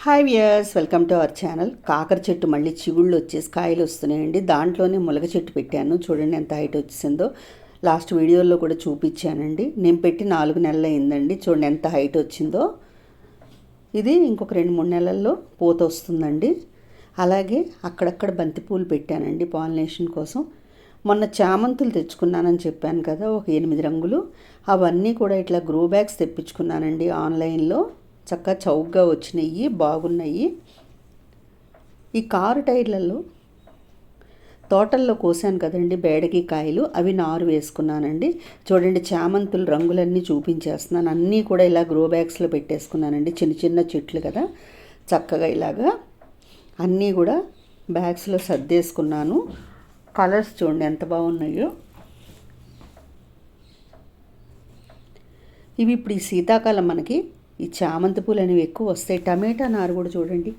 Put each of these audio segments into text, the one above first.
Hi viewers, welcome to our channel. కాకర చెట్టు మళ్ళీ చిగుళ్ళు వచ్చేసి కాయలు వస్తున్నాయండి. దాంట్లోనే ములగ చెట్టు పెట్టాను. చూడండి ఎంత హైట్ వచ్చేసిందో. లాస్ట్ వీడియోలో కూడా చూపించానండి. నేను పెట్టి 4 నెలలు అయిందండి. చూడండి ఎంత హైట్ వచ్చిందో. ఇది ఇంకొక 2-3 నెలల్లో పూత వస్తుందండి. అలాగే అక్కడక్కడ బంతిపూలు పెట్టానండి పాలినేషన్ కోసం. మొన్న చామంతులు తెచ్చుకున్నానని చెప్పాను కదా, ఒక 8 రంగులు. అవన్నీ కూడా ఇట్లా గ్రో బ్యాగ్స్ తెప్పించుకున్నానండి ఆన్లైన్లో. చక్కగా చౌకగా వచ్చినాయి, బాగున్నాయి. ఈ కారు టైర్లలో తోటల్లో కోసాను కదండి బేడకి కాయలు, అవి నారు వేసుకున్నానండి. చూడండి చామంతులు రంగులన్నీ చూపించేస్తున్నాను. అన్నీ కూడా ఇలా గ్రో బ్యాగ్స్లో పెట్టేసుకున్నానండి. చిన్న చిన్న చెట్లు కదా, చక్కగా ఇలాగా అన్నీ కూడా బ్యాగ్స్లో సర్దేసుకున్నాను. కలర్స్ చూడండి ఎంత బాగున్నాయో. ఇవి ఇప్పుడు ఈ శీతాకాలం మనకి ఈ చామంతి పూలు అనేవి ఎక్కువ వస్తాయి. టమాటా నారు కూడా చూడండి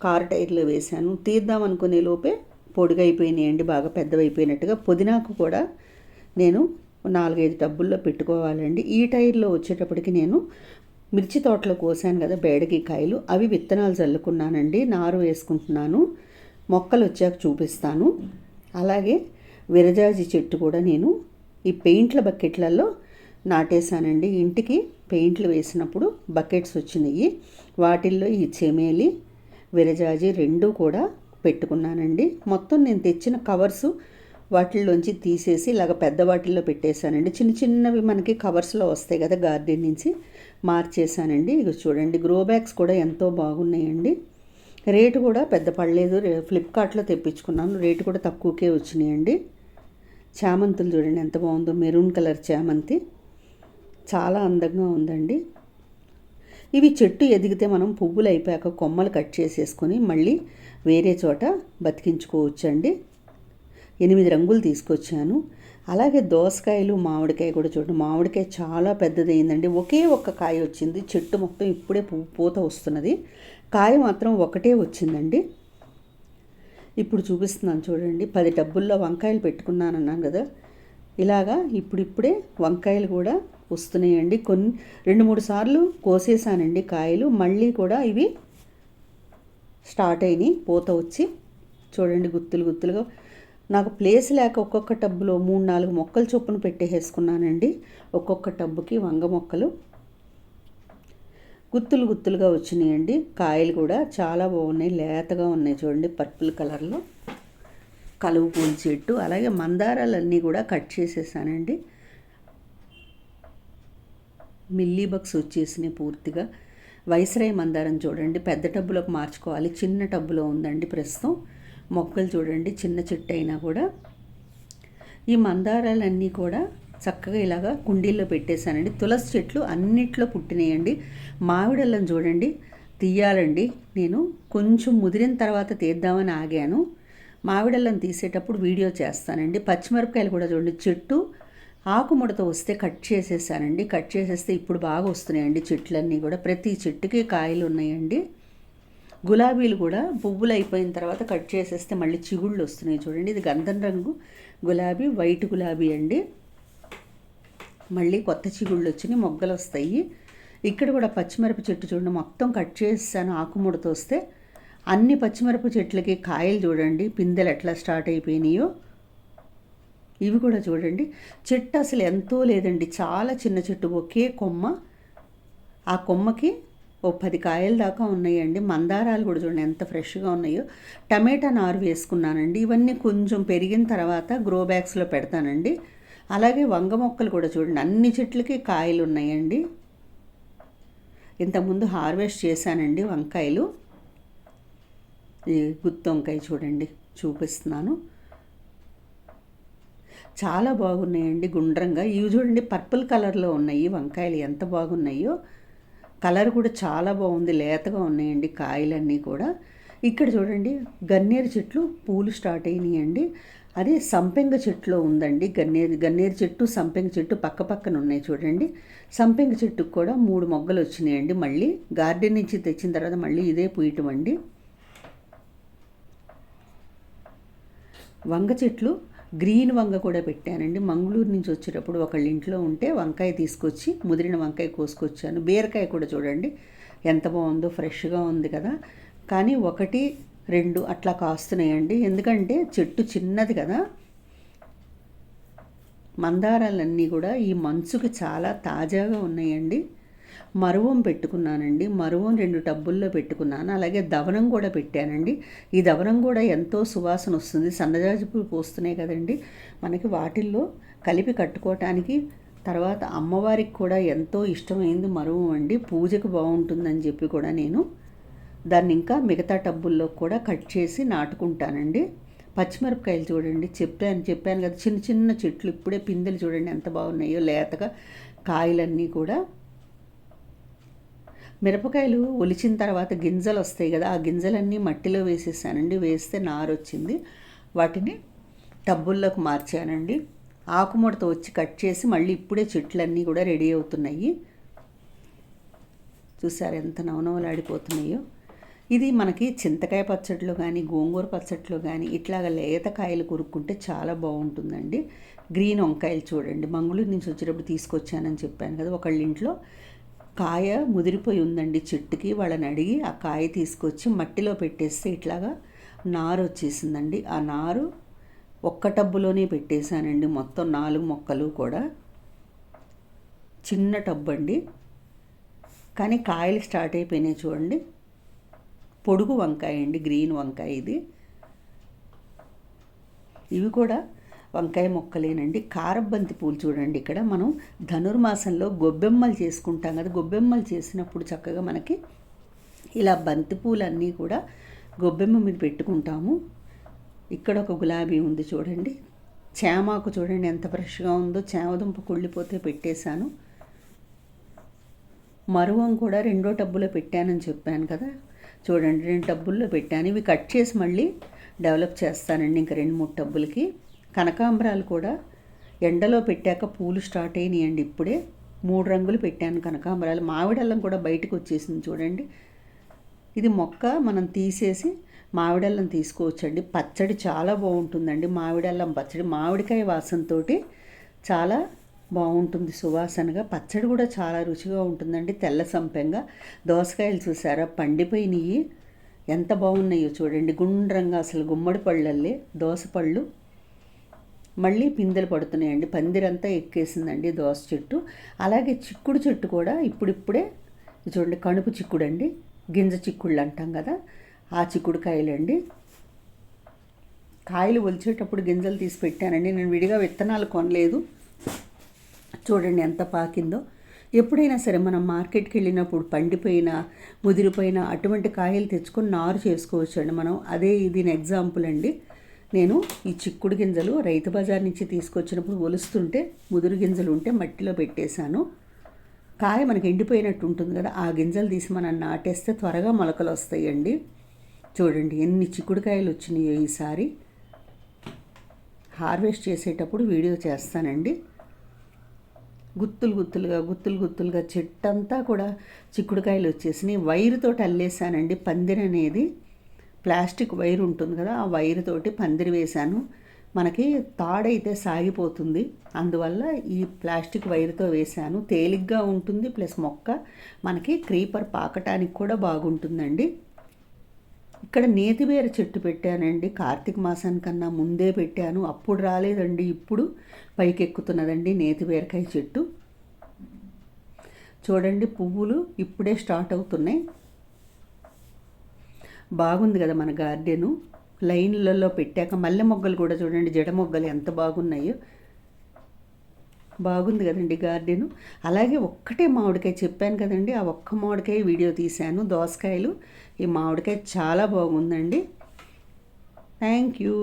కారు టైర్లో వేశాను. తీద్దాం అనుకునే లోపే పొడిగా అయిపోయినాయండి, బాగా పెద్దవైపోయినట్టుగా. పుదీనాకు కూడా నేను 4-5 టబ్బుల్లో పెట్టుకోవాలండి. ఈ టైర్లో వచ్చేటప్పటికి నేను మిర్చి తోటలో కోసాను కదా బేడగి కాయలు, అవి విత్తనాలు చల్లుకున్నానండి. నారు వేసుకుంటున్నాను. మొక్కలు వచ్చాక చూపిస్తాను. అలాగే విరజాజి చెట్టు కూడా నేను ఈ పెయింట్ల బకెట్లలో నాటేశానండి. ఇంటికి పెయింట్లు వేసినప్పుడు బకెట్స్ వచ్చినాయి. వాటిల్లో ఈ చెమేలి, విరజాజి 2 కూడా పెట్టుకున్నానండి. మొత్తం నేను తెచ్చిన కవర్సు వాటిల్లోంచి తీసేసి ఇలాగ పెద్ద వాటిల్లో పెట్టేశానండి. చిన్న చిన్నవి మనకి కవర్స్లో వస్తాయి కదా గార్డెన్ నుంచి, మార్చేశానండి. ఇక చూడండి గ్రో బ్యాగ్స్ కూడా ఎంతో బాగున్నాయండి. రేటు కూడా పెద్ద పడలేదు. ఫ్లిప్కార్ట్లో తెప్పించుకున్నాను. రేటు కూడా తక్కువకే వచ్చినాయండి. చామంతులు చూడండి ఎంత బాగుందో. మెరూన్ కలర్ చామంతి చాలా అందంగా ఉందండి. ఇవి చెట్టు ఎదిగితే మనం పువ్వులు అయిపోయాక కొమ్మలు కట్ చేసేసుకొని మళ్ళీ వేరే చోట బతికించుకోవచ్చండి. 8 రంగులు తీసుకొచ్చాను. అలాగే దోసకాయలు, మామిడికాయ కూడా చూడండి. మామిడికాయ చాలా పెద్దదైందండి. ఒకే ఒక్క కాయ వచ్చింది. చెట్టు మొత్తం ఇప్పుడే పూత వస్తున్నది. కాయ మాత్రం ఒకటే వచ్చిందండి. ఇప్పుడు చూపిస్తున్నాను చూడండి. 10 టబ్బుల్లో వంకాయలు పెట్టుకున్నానన్నాను కదా, ఇలాగా ఇప్పుడిప్పుడే వంకాయలు కూడా వస్తున్నాయండి. 2-3 సార్లు కోసేసానండి కాయలు. మళ్ళీ కూడా ఇవి స్టార్ట్ అయినాయి పూత వచ్చి. చూడండి గుత్తులు గుత్తులుగా. నాకు ప్లేస్ లేక ఒక్కొక్క టబ్బులో 3-4 మొక్కలు చొప్పున పెట్టేసుకున్నానండి. ఒక్కొక్క టబ్బుకి వంగ మొక్కలు గుత్తులు గుత్తులుగా వచ్చినాయండి. కాయలు కూడా చాలా బాగున్నాయి, లేతగా ఉన్నాయి. చూడండి పర్పుల్ కలర్లో కలువ పూల చెట్టు. అలాగే మందారాలన్నీ కూడా కట్ చేసేసానండి. మిల్లీ బగ్స్ వచ్చేసినాయి పూర్తిగా. వైస్రాయి మందారం చూడండి పెద్ద టబ్బులోకి మార్చుకోవాలి. చిన్న టబ్బులో ఉందండి ప్రస్తుతం. మొక్కలు చూడండి చిన్న చెట్టు అయినా కూడా. ఈ మందారాలన్నీ కూడా చక్కగా ఇలాగా కుండీల్లో పెట్టేశానండి. తులసి చెట్లు అన్నిట్లో పుట్టినాయండి. మామిడల్లం చూడండి తీయాలండి. నేను కొంచెం ముదిరిన తర్వాత తీద్దామని ఆగాను. మామిడల్లం తీసేటప్పుడు వీడియో చేస్తానండి. పచ్చిమిరపకాయలు కూడా చూడండి చెట్టు ఆకుముడత వస్తే కట్ చేసేసానండి. కట్ చేసేస్తే ఇప్పుడు బాగా వస్తున్నాయండి చెట్లన్నీ కూడా. ప్రతి చెట్టుకి కాయలు ఉన్నాయండి. గులాబీలు కూడా పువ్వులు అయిపోయిన తర్వాత కట్ చేసేస్తే మళ్ళీ చిగుళ్ళు వస్తున్నాయి చూడండి. ఇది గంధం రంగు గులాబీ, వైట్ గులాబీ అండి. మళ్ళీ కొత్త చిగుళ్ళు వచ్చినాయి, మొగ్గలు వస్తాయి. ఇక్కడ కూడా పచ్చిమిరప చెట్టు చూడండి మొత్తం కట్ చేసేసాను. ఆకుముడత వస్తే అన్ని పచ్చిమిరప చెట్లకి కాయలు చూడండి, పిందెలు ఎట్లా స్టార్ట్ అయిపోయినాయో. ఇవి కూడా చూడండి. చెట్టు అసలు ఎంతో లేదండి, చాలా చిన్న చెట్టు, ఒకే కొమ్మ. ఆ కొమ్మకి 10 కాయల దాకా ఉన్నాయండి. మందారాలు కూడా చూడండి ఎంత ఫ్రెష్గా ఉన్నాయో. టమాటా నారు వేసుకున్నానండి. ఇవన్నీ కొంచెం పెరిగిన తర్వాత గ్రో బ్యాగ్స్లో పెడతానండి. అలాగే వంగ మొక్కలు కూడా చూడండి అన్ని చెట్లకి కాయలు ఉన్నాయండి. ఇంతకుముందు హార్వెస్ట్ చేశానండి వంకాయలు. ఈ గుత్తి వంకాయ చూడండి చూపిస్తున్నాను. చాలా బాగున్నాయండి గుండ్రంగా. ఇవి చూడండి పర్పుల్ కలర్లో ఉన్నాయి వంకాయలు, ఎంత బాగున్నాయో. కలర్ కూడా చాలా బాగుంది, లేతగా ఉన్నాయండి కాయలన్నీ కూడా. ఇక్కడ చూడండి గన్నేరు చెట్లు పూలు స్టార్ట్ అయినాయండి. అదే సంపెంగ చెట్టులో ఉందండి. గన్నేరు చెట్టు, సంపెంగ చెట్టు పక్క పక్కన ఉన్నాయి చూడండి. సంపెంగ చెట్టుకు కూడా 3 మొగ్గలు వచ్చినాయండి. మళ్ళీ గార్డెన్ నుంచి తెచ్చిన తర్వాత మళ్ళీ ఇదే పూయటం అండి. వంగ చెట్లు గ్రీన్ వంగ కూడా పెట్టానండి. మంగళూరు నుంచి వచ్చేటప్పుడు ఒకళ్ళ ఇంట్లో ఉంటే వంకాయ తీసుకొచ్చి ముదిరిన వంకాయ కోసుకొచ్చాను. బీరకాయ కూడా చూడండి ఎంత బాగుందో, ఫ్రెష్గా ఉంది కదా. కానీ 1, 2 అట్లా కాస్తున్నాయండి, ఎందుకంటే చెట్టు చిన్నది కదా. మందారాలన్నీ కూడా ఈ మంచుకి చాలా తాజాగా ఉన్నాయండి. మరువం పెట్టుకున్నానండి, మరువం 2 టబ్బుల్లో పెట్టుకున్నాను. అలాగే దవనం కూడా పెట్టానండి. ఈ దవనం కూడా ఎంతో సువాసన వస్తుంది, సన్నజాజి పూలు పోస్తున్నాయి కదండి మనకి, వాటిల్లో కలిపి కట్టుకోవటానికి. తర్వాత అమ్మవారికి కూడా ఎంతో ఇష్టమైంది మరువం అండి, పూజకు బాగుంటుందని చెప్పి కూడా నేను దాన్ని ఇంకా మిగతా టబ్బుల్లో కూడా కట్ చేసి నాటుకుంటానండి. పచ్చిమిరపకాయలు చూడండి, చెప్పాను కదా, చిన్న చిన్న చెట్లు, ఇప్పుడే పిందెలు చూడండి ఎంత బాగున్నాయో, లేతగా కాయలన్నీ కూడా. మిరపకాయలు ఒలిచిన తర్వాత గింజలు వస్తాయి కదా, ఆ గింజలన్నీ మట్టిలో వేసేసానండి. వేస్తే నారు వచ్చింది, వాటిని టబ్బుల్లోకి మార్చానండి. ఆకుముడత వచ్చి కట్ చేసి మళ్ళీ ఇప్పుడే చెట్లన్నీ కూడా రెడీ అవుతున్నాయి. చూసారు ఎంత నవనవలాడిపోతున్నాయో. ఇది మనకి చింతకాయ పచ్చడిలో కానీ, గోంగూర పచ్చడిలో కానీ ఇట్లాగ లేత కాయలు కొరుక్కుంటే చాలా బాగుంటుందండి. గ్రీన్ వంకాయలు చూడండి, మంగళూరు నుంచి వచ్చేటప్పుడు తీసుకొచ్చానని చెప్పాను కదా. ఒకళ్ళ ఇంట్లో కాయ ముదిరిపోయి ఉందండి చెట్టుకి, వాళ్ళని అడిగి ఆ కాయ తీసుకొచ్చి మట్టిలో పెట్టేస్తే ఇట్లాగా నారు వచ్చేసిందండి. ఆ నారు ఒక్క టబ్బులోనే పెట్టేశానండి, మొత్తం 4 మొక్కలు కూడా. చిన్న టబ్బు అండి, కానీ కాయలు స్టార్ట్ అయిపోయినాయి చూడండి. పొడుగు వంకాయ అండి, గ్రీన్ వంకాయ ఇది. ఇవి కూడా వంకాయ మొక్కలేనండి. కారబంతి పూలు చూడండి, ఇక్కడ మనం ధనుర్మాసంలో గొబ్బెమ్మలు చేసుకుంటాం కదా, గొబ్బెమ్మలు చేసినప్పుడు చక్కగా మనకి ఇలా బంతి పూలన్నీ కూడా గొబ్బెమ్మ మీద పెట్టుకుంటాము. ఇక్కడ ఒక గులాబీ ఉంది చూడండి. చేమాకు చూడండి ఎంత ఫ్రెష్గా ఉందో, చేమదుంప కుళ్ళిపోతే పెట్టేశాను. మరువం కూడా 2వ టబ్బులో పెట్టానని చెప్పాను కదా, చూడండి 2 టబ్బుల్లో పెట్టాను. ఇవి కట్ చేసి మళ్ళీ డెవలప్ చేస్తానండి ఇంకా 2-3 టబ్బులకి. కనకాంబరాలు కూడా ఎండలో పెట్టాక పూలు స్టార్ట్ అయినాయండి ఇప్పుడే. 3 రంగులు పెట్టాను కనకాంబరాలు. మామిడల్లం కూడా బయటకు వచ్చేసింది చూడండి. ఇది మొక్క మనం తీసేసి మామిడల్లం తీసుకోవచ్చండి. పచ్చడి చాలా బాగుంటుందండి, మామిడల్లం పచ్చడి. మామిడికాయ వాసనతో చాలా బాగుంటుంది, సువాసనగా. పచ్చడి కూడా చాలా రుచిగా ఉంటుందండి, తెల్ల సంపెంగా. దోసకాయలు చూసారా పండిపోయినాయి, ఎంత బాగున్నాయో చూడండి, గుండ్రంగా అసలు గుమ్మడి పళ్ళల్లే దోసపళ్ళు. మళ్ళీ పిందెలు పడుతున్నాయండి, పందిరంతా ఎక్కేసిందండి దోస చెట్టు. అలాగే చిక్కుడు చెట్టు కూడా ఇప్పుడిప్పుడే చూడండి, కణుపు చిక్కుడు అండి, గింజ చిక్కుళ్ళు అంటాం కదా, ఆ చిక్కుడు కాయలండి. కాయలు ఒలిచేటప్పుడు గింజలు తీసి పెట్టానండి, నేను విడిగా విత్తనాలు కొనలేదు. చూడండి ఎంత పాకిందో. ఎప్పుడైనా సరే మనం మార్కెట్కి వెళ్ళినప్పుడు పండిపోయిన, ముదిరిపోయిన అటువంటి కాయలు తెచ్చుకొని నారు చేసుకోవచ్చండి మనం. అదే దీని ఎగ్జాంపుల్ అండి. నేను ఈ చిక్కుడు గింజలు రైతు బజార్ నుంచి తీసుకొచ్చినప్పుడు ఒలుస్తుంటే ముదురు గింజలు ఉంటే మట్టిలో పెట్టేశాను. కాయ మనకి ఎండిపోయినట్టు ఉంటుంది కదా, ఆ గింజలు తీసి మనం నాటేస్తే త్వరగా మొలకలు వస్తాయండి. చూడండి ఎన్ని చిక్కుడుకాయలు వచ్చినాయో ఈసారి. హార్వెస్ట్ చేసేటప్పుడు వీడియో చేస్తానండి. గుత్తులుగా చెట్టంతా కూడా చిక్కుడుకాయలు వచ్చేసినాయి. వైరుతోటి అల్లేసానండి, పందిరి అనేది ప్లాస్టిక్ వైర్ ఉంటుంది కదా, ఆ వైరుతోటి పందిరి వేశాను. మనకి తాడైతే సాగిపోతుంది, అందువల్ల ఈ ప్లాస్టిక్ వైర్తో వేశాను. తేలిగ్గా ఉంటుంది, ప్లస్ మొక్క మనకి క్రీపర్ పాకటానికి కూడా బాగుంటుందండి. ఇక్కడ నేతిబీర చెట్టు పెట్టానండి, కార్తీక మాసానికన్నా ముందే పెట్టాను. అప్పుడు రాలేదండి, ఇప్పుడు పైకెక్కుతున్నదండి నేతిబీరకాయ చెట్టు. చూడండి పువ్వులు ఇప్పుడే స్టార్ట్ అవుతున్నాయి. బాగుంది కదా మన గార్డెను. లైన్లలో పెట్టాక మల్లె మొగ్గలు కూడా చూడండి, జడ మొగ్గలు ఎంత బాగున్నాయో. బాగుంది కదండి గార్డెను. అలాగే ఒక్కటే మామిడికాయ చెప్పాను కదండి, ఆ ఒక్క మామిడికాయ వీడియో తీశాను. దోసకాయలు, ఈ మామిడికాయ చాలా బాగుందండి. Thank you.